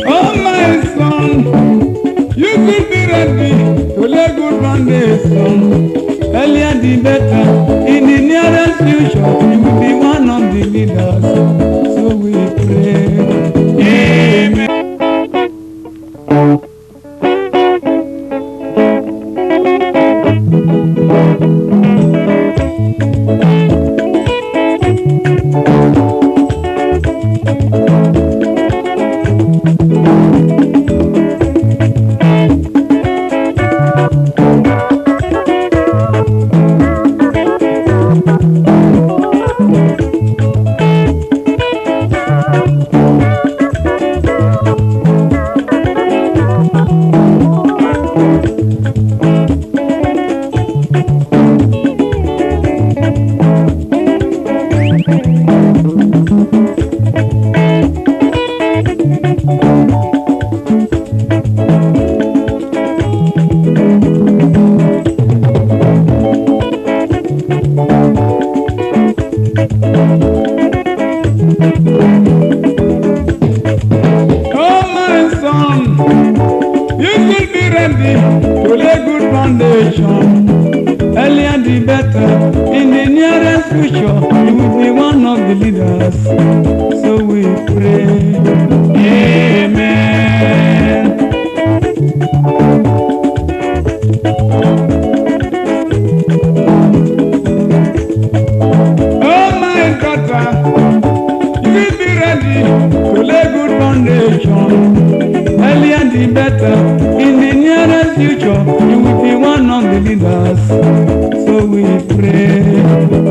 Oh my son, you could be ready to lay good foundation. Earlier the better. In the nearest future, you will be one of the leaders. So we pray. Amen. Earlier the better. In the nearest future, you will be one of the leaders. So we pray. Amen. Oh my daughter, you will be ready to lay good foundation. Earlier the better. In the nearest future, you will be one of the leaders. So we pray.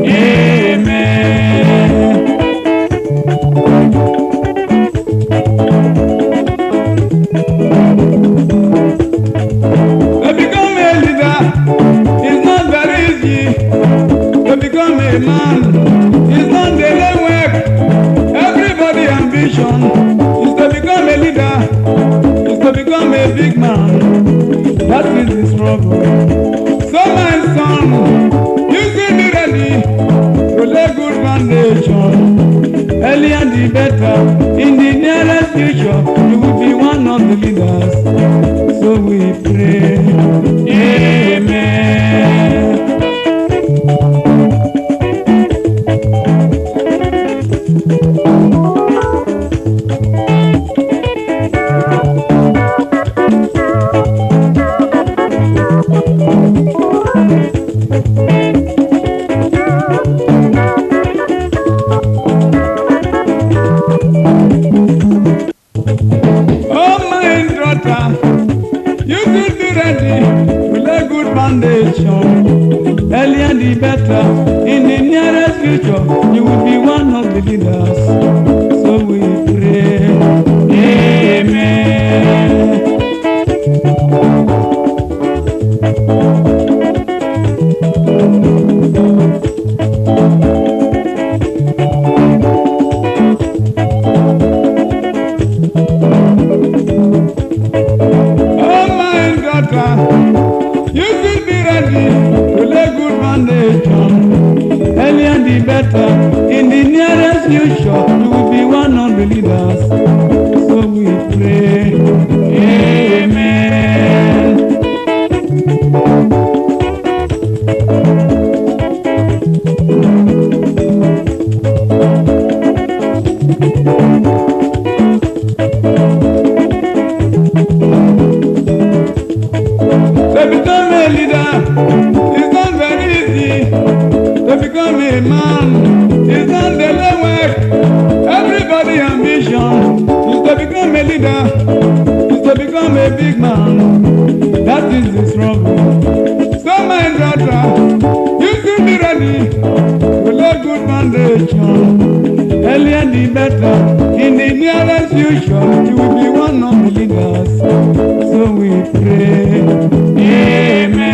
Amen. To become a leader is not very easy. To become a man is not daily work. Everybody's ambition is to become a leader, is to become a big man. That is the struggle. So my son, you should be ready to lay good foundation. Earlier the better. In the nearest future, you will be one of the leaders. So we pray. Amen. Oh my daughter, you should be ready to lay good foundation. Earlier the better. In the nearest future, you will be one of the leaders. So we pray. Amen. You should be ready to lay good foundation. Earlier the better. In the nearest future, you will be one of the leaders. So we pray. Amen. To become a leader is not very easy. To become a man is not daily work. Everybody's ambition is to become a leader, is to become a big man. That is the struggle. So my daughter, you should be ready to lay good foundation. Earlier the better. In the nearest future, you will be one of the leaders. So we pray. Amen.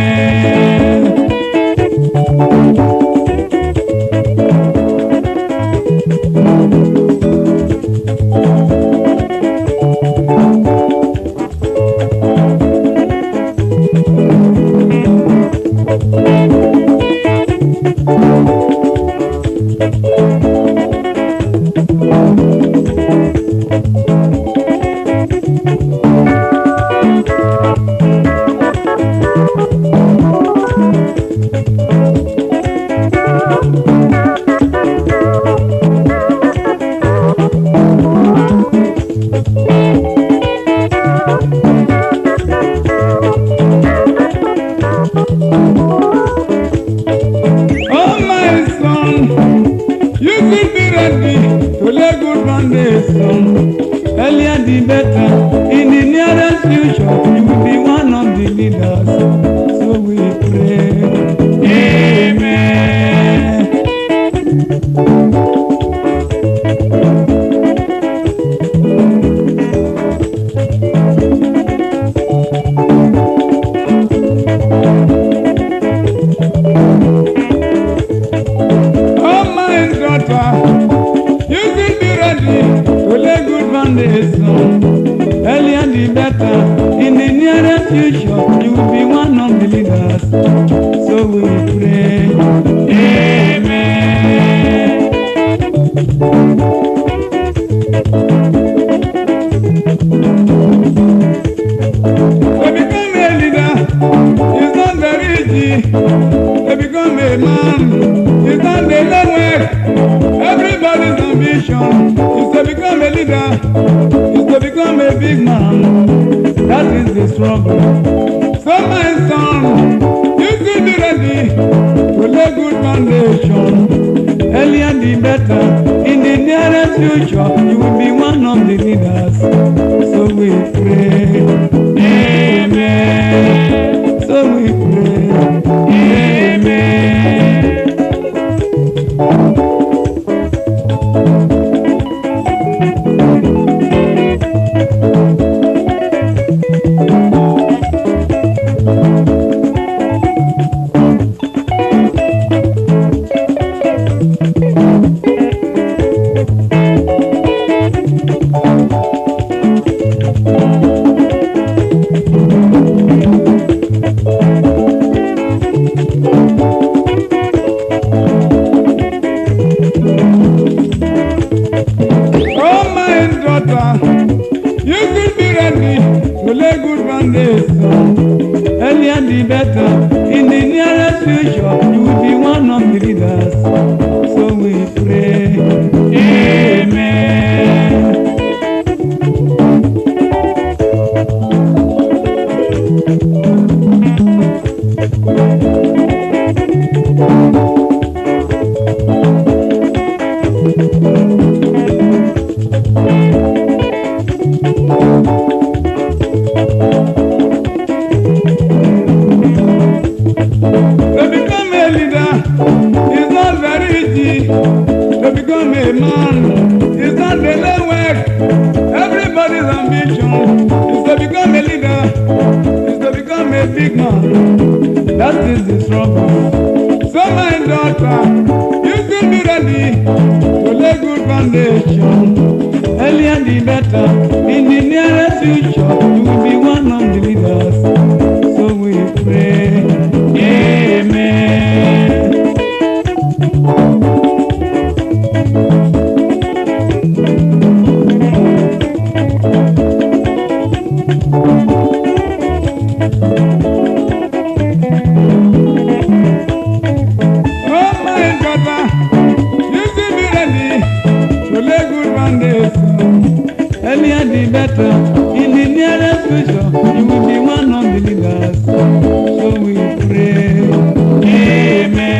foundation. Earlier the better. In the nearest future, you will be one of the leaders. So we pray. Amen. Oh my daughter, you should be ready to lay good foundation. Earlier the better. In the nearest future, you will be one of the leaders. So we pray. Amen. To become a leader is not very easy. To become a man is not the long way. Everybody's ambition is to become a leader, is to become a big man. That is the struggle. So my son, you should be ready to lay good foundation. Earlier the better. In the nearest future, you will be one of the leaders. So we pray. Amen. So we pray. Amen. You should be ready to lay good foundation. Earlier the better. In the nearest future, you will be one of the leaders. So we pray. Amen. To become a leader is not very easy. To become a man is not the long work. Everybody's ambition is to become a leader, is to become a big man. That is the struggle. So my daughter, you should be ready to lay good foundation. Earlier the better. In the nearest future, you will be one of the leaders. So we pray. Amen. Oh my daughter, you should be ready to lay good foundation. Earlier the better. In the nearest future, you will be one of the leaders. So we pray. Amen.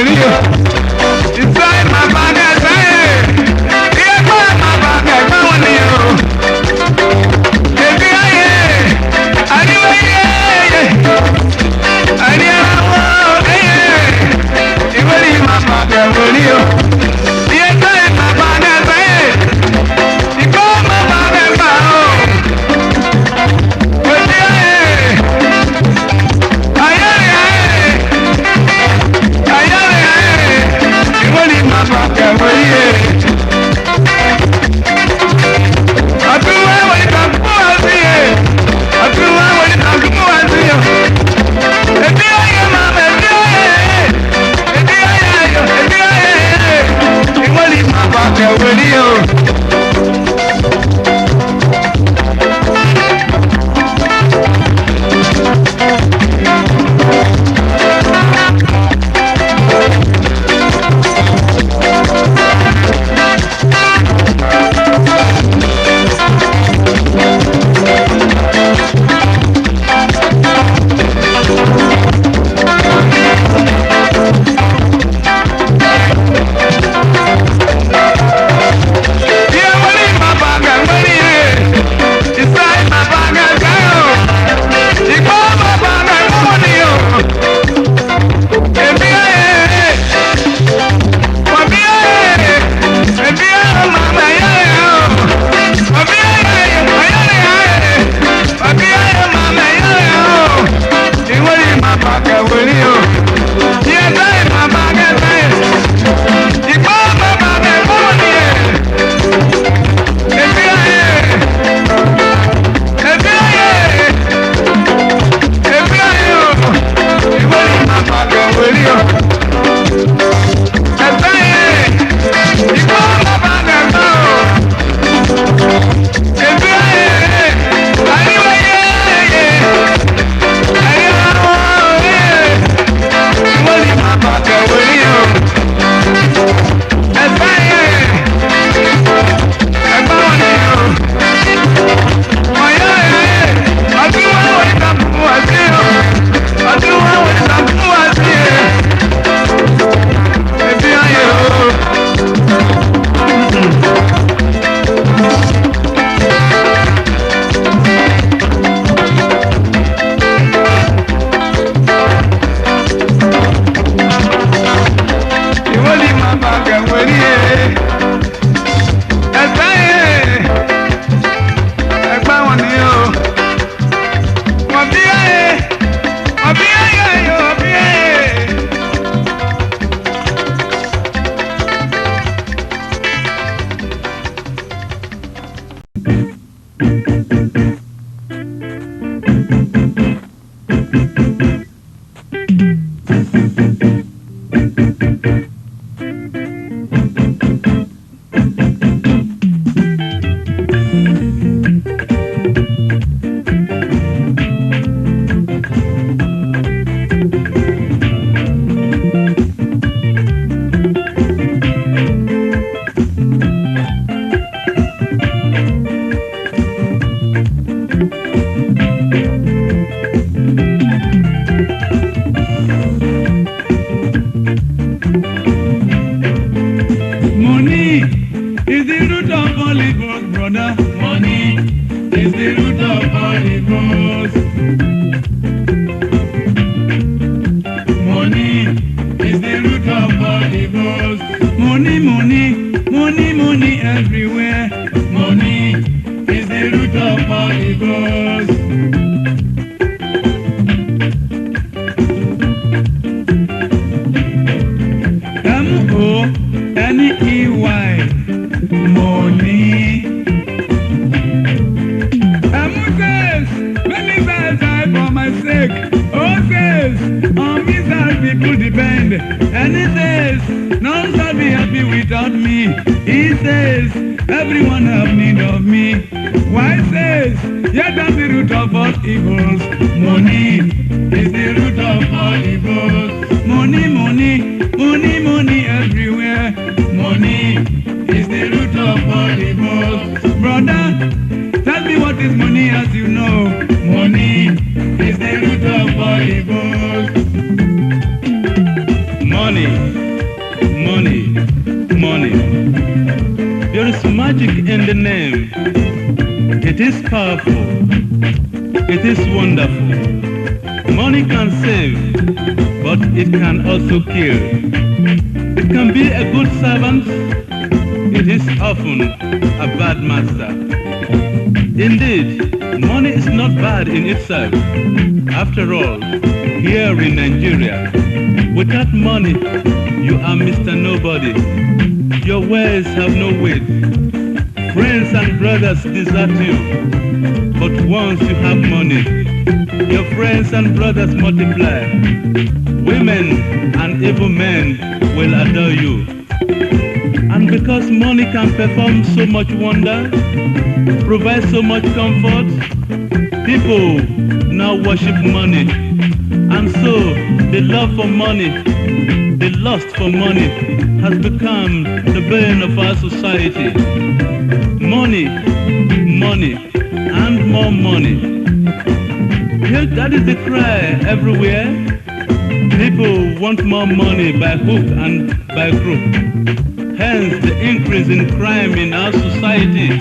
with you. Inside my bag, I say, yeah, my bag, I found you. Yeah, yeah, anyway, yeah, yeah. Anyway, yeah, you will leave my bag, I will you. Yeah, my bag, I say, you go my bag, I found. Yeah, Money magic in the name. It is powerful. It is wonderful. Money can save, but it can also kill. It can be a good servant. It is often a bad master. Indeed, money is not bad in itself. After all, here in Nigeria, without money, you are Mr. Nobody. Your words have no weight. Friends and brothers desert you. But once you have money, your friends and brothers multiply. Women and even men will adore you. And because money can perform so much wonder, provide so much comfort, people now worship money. And so the love for money, the lust for money has become the bane of our society. Money, money, and more money. Here, that is the cry everywhere. People want more money by hook and by crook. Hence the increase in crime in our society.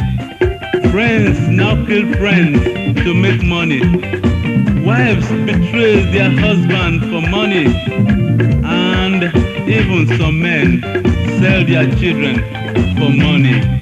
Friends now kill friends to make money. Wives betray their husband for money. And even some men sell their children for money.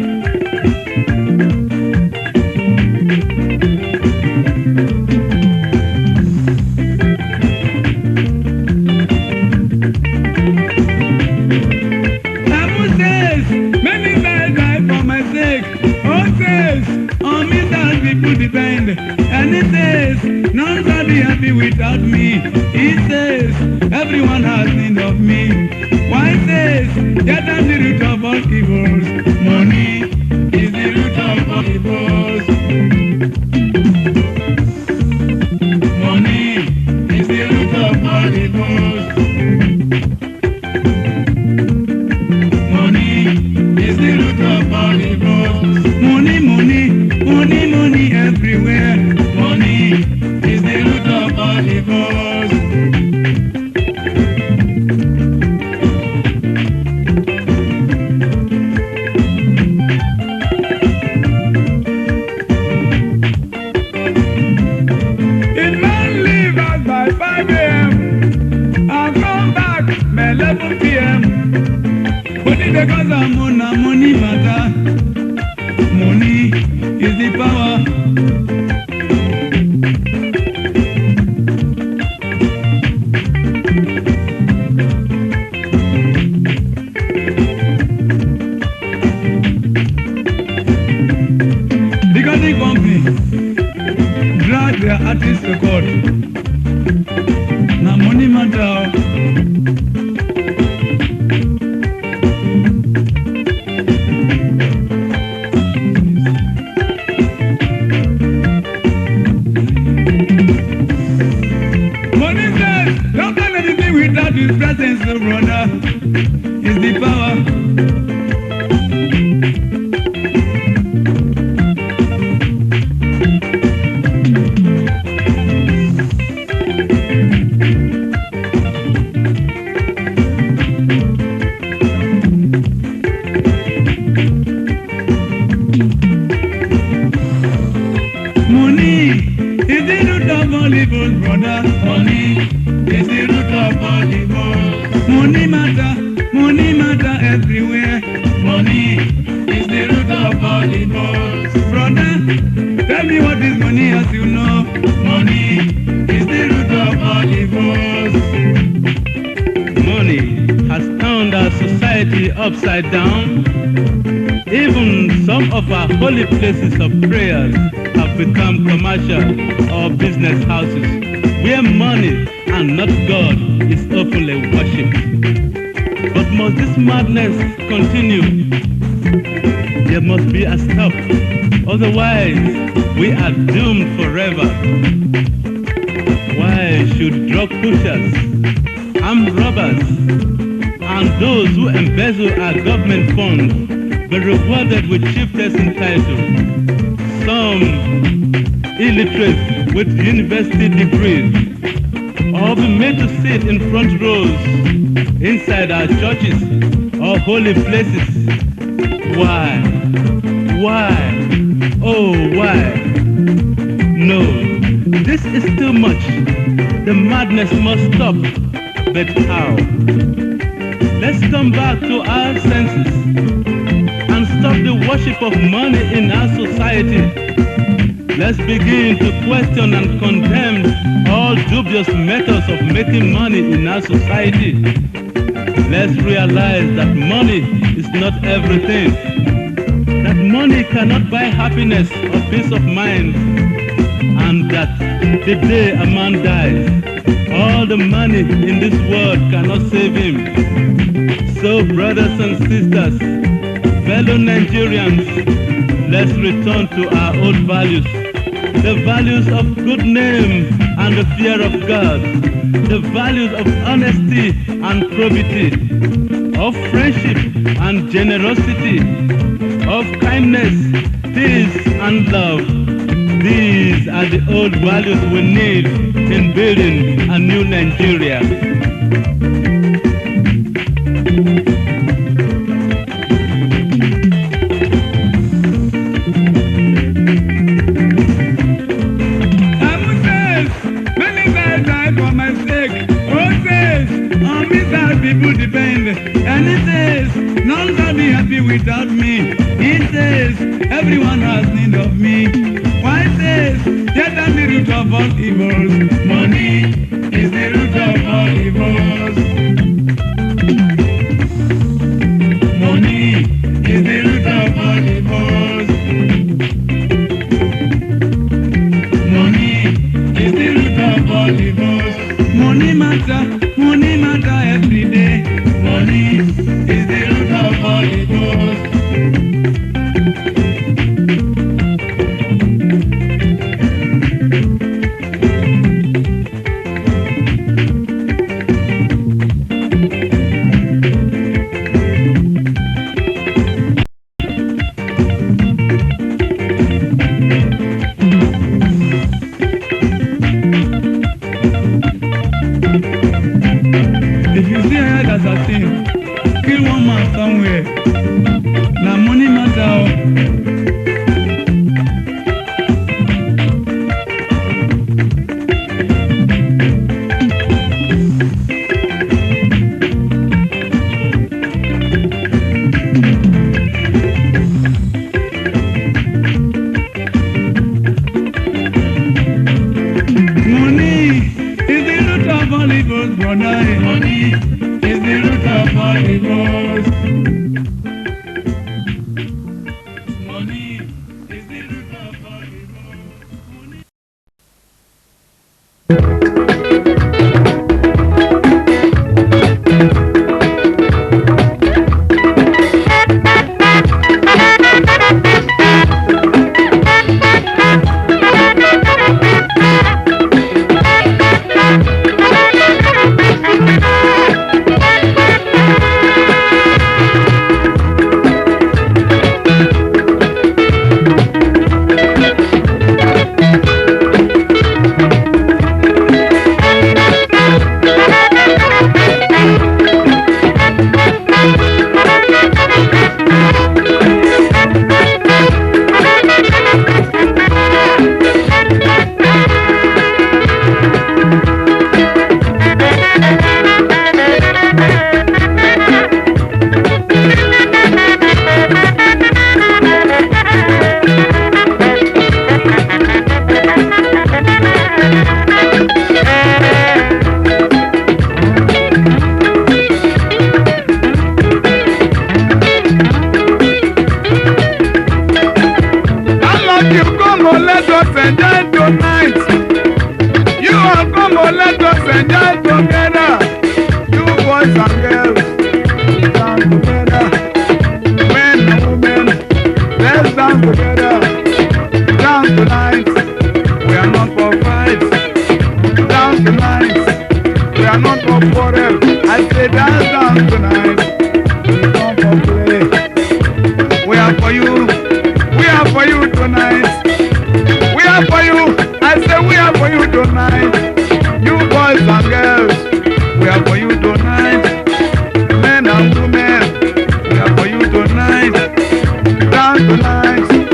Depend. And he says, none shall be happy without me. He says, everyone has need of me. Why says, that is the root of all evils. Money is the root of all evils. Money is the root of all evils. Money is the root of all evils. Money, money. Money, money everywhere. Money is the root of all evils. It man leave us by 5 a.m. and come back by 11 p.m. But it's because of money matter. Money is the power. Because the company drag their artists to court. Now money matter. Without his presence, no brother, is the power. Money is the root of all evil, brother. Money is the root of all evil. Money matter everywhere. Money is the root of all evil. Brother, tell me what is money as you know. Money is the root of all evils. Money has turned our society upside down. Even some of our holy places of prayers have become commercial or business houses, where money and not God is openly worshipped. But must this madness continue? There must be a stop. Otherwise, we are doomed forever. Why should drug pushers, armed robbers, and those who embezzle our government funds be rewarded with chieftains in title? Some illiterate with university degrees, or be made to sit in front rows inside our churches or holy places. Why? why? Oh, why? No, this is too much. The madness must stop. But how? Let's come back to our senses and stop the worship of money in our society. Let's begin to question and condemn all dubious methods of making money in our society. Let's realize that money is not everything. That money cannot buy happiness or peace of mind. And that the day a man dies, all the money in this world cannot save him. So brothers and sisters, fellow Nigerians, let's return to our old values. The values of good name and the fear of God. The values of honesty and probity. Of friendship and generosity. Of kindness, peace and love. These are the old values we need in building a new Nigeria. People depend, and it says none can be happy without me. It says everyone has need of me. Why it says death and the root of all evils. Money is the root of all evils. Money is the root of all evils. Money is the root of all evils. Money matter every day. Money is the root of all evils. If you see a head as a thing, kill one man somewhere. Now money matter. Money is the root of all evils, brother. Money is the root of all evils. Money is the root of all evils. Money. Let us enjoy tonight. You all come on, let us enjoy together. You boys and girls, dance together. Men and women, let's dance together. Dance tonight, we are not for fights. Dance tonight, we are not for quarrel. I say dance tonight, we come for play. We are for you, we are for you tonight. We are for you, I say we are for you tonight. You boys and girls, we are for you tonight. Men and women, we are for you tonight. Dance tonight.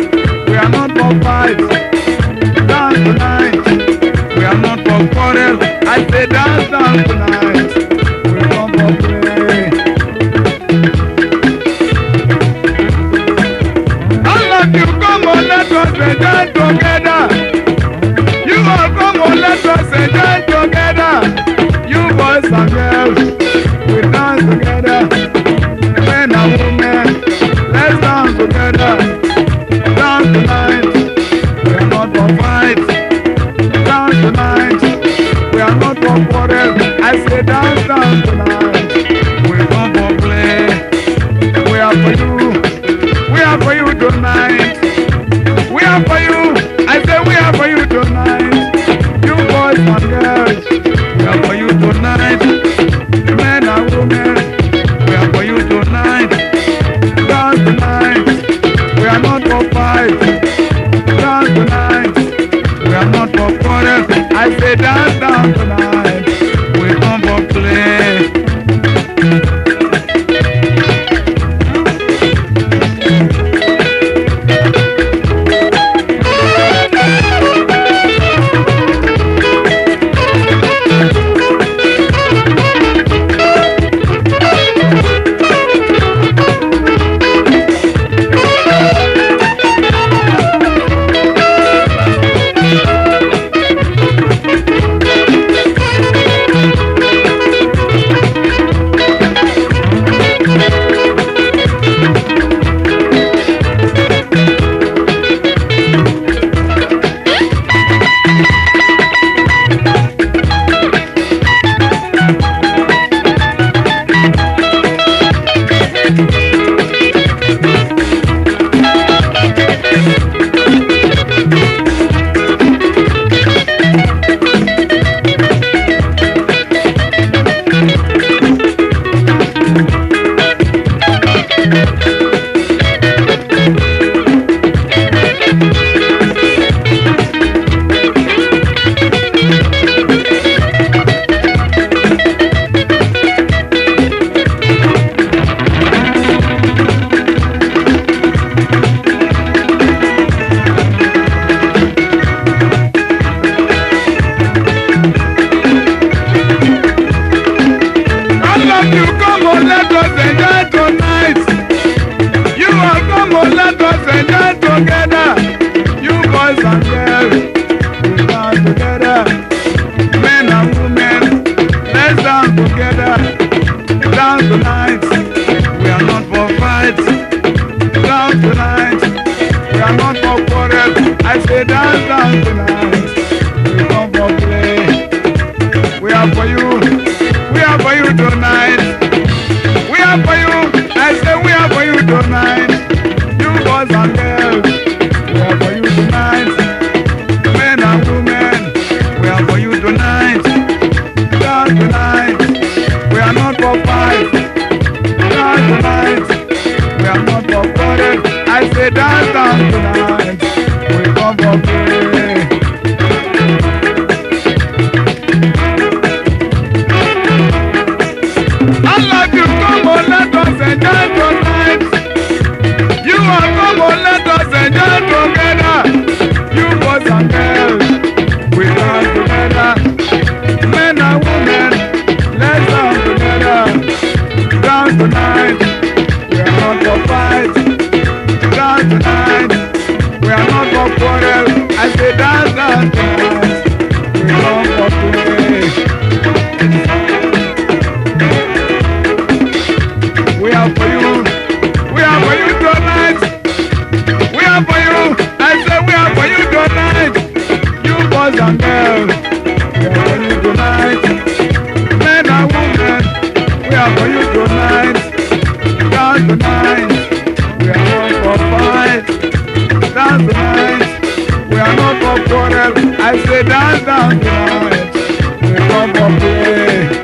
come on, let us enjoy tonight. You are come on, let us enjoy together. You boys and girls, we dance together. Men and women, let's dance together. Dance tonight, we are not for fights. Dance tonight, we are not for quarrel. I say dance, dance tonight. We come for play. We are for you. We are for you tonight. We are for you. I say we are for you tonight. You boys and girls, we are for you tonight. Men and women, we are for you tonight. Dance tonight. We are not for fight. Dance tonight. We are not for quarrel. I say dance, dance tonight. We come for play. Allah, you come on, let us enjoy tonight. You are come on, let us enjoy together. You boys and girls, we dance together. Men and women, let's dance together. Dance tonight, we are not for fight. Dance tonight, we are not for quarrel. I say dance, dance tonight. We come for play. We are for you. We are for you tonight. We are for you. I say we are for you tonight. You boys and girls, we are for you tonight. Men and women, we are for you tonight. Dance tonight. We are not for fight. Dance tonight. We are not for quarrel. I say dance, dance tonight. We come for play.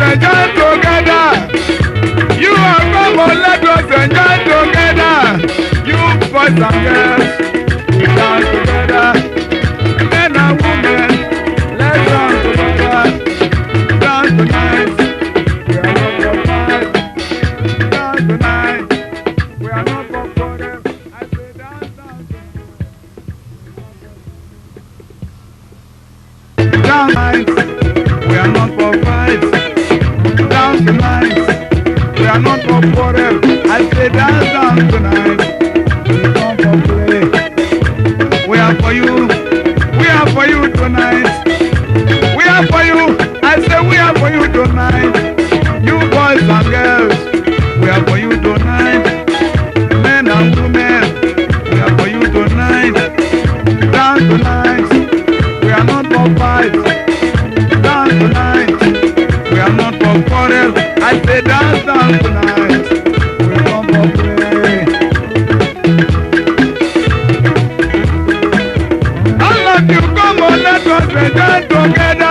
Enjoy together. You are come on, let us enjoy together. You boys and girls, we dance together. Men and women, let's dance together. Dance tonight, we are not for fight. Dance tonight, we are not for quarrel. I say dance, dance tonight. Dance tonight, we are not for fight. Dance tonight, we are not for quarrel. I say dance, dance tonight. We come for play. We are for you. We are for you tonight. We are for you. I say we are for you tonight. You boys and girls, we are for you tonight. Men and women, we are for you tonight. Dance tonight, we are not for fight. Dance tonight. We are not for quarrel. I say dance, dance tonight. We come for play. All of you come on, let us enjoy together.